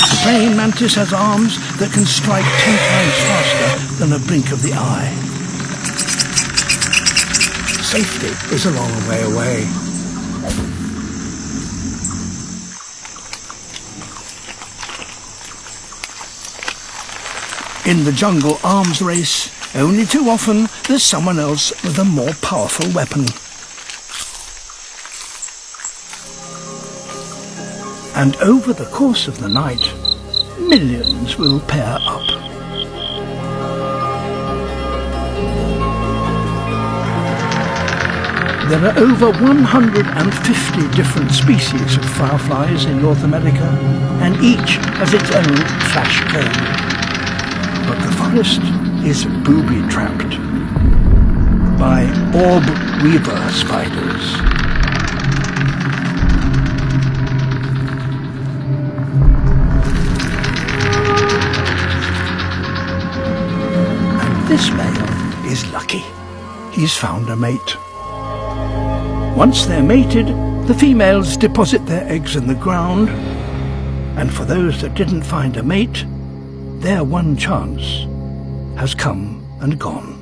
The praying mantis has arms that can strike 10 times faster than a blink of the eye. Safety is a long way away. In the jungle arms race, only too often there's someone else with a more powerful weapon. And over the course of the night, millions will pair up. There are over 150 different species of fireflies in North America, and each has its own flash code. But the forest is booby-trapped by orb weaver spiders. And this male is lucky. He's found a mate. Once they're mated, the females deposit their eggs in the ground, and for those that didn't find a mate, their one chance has come and gone.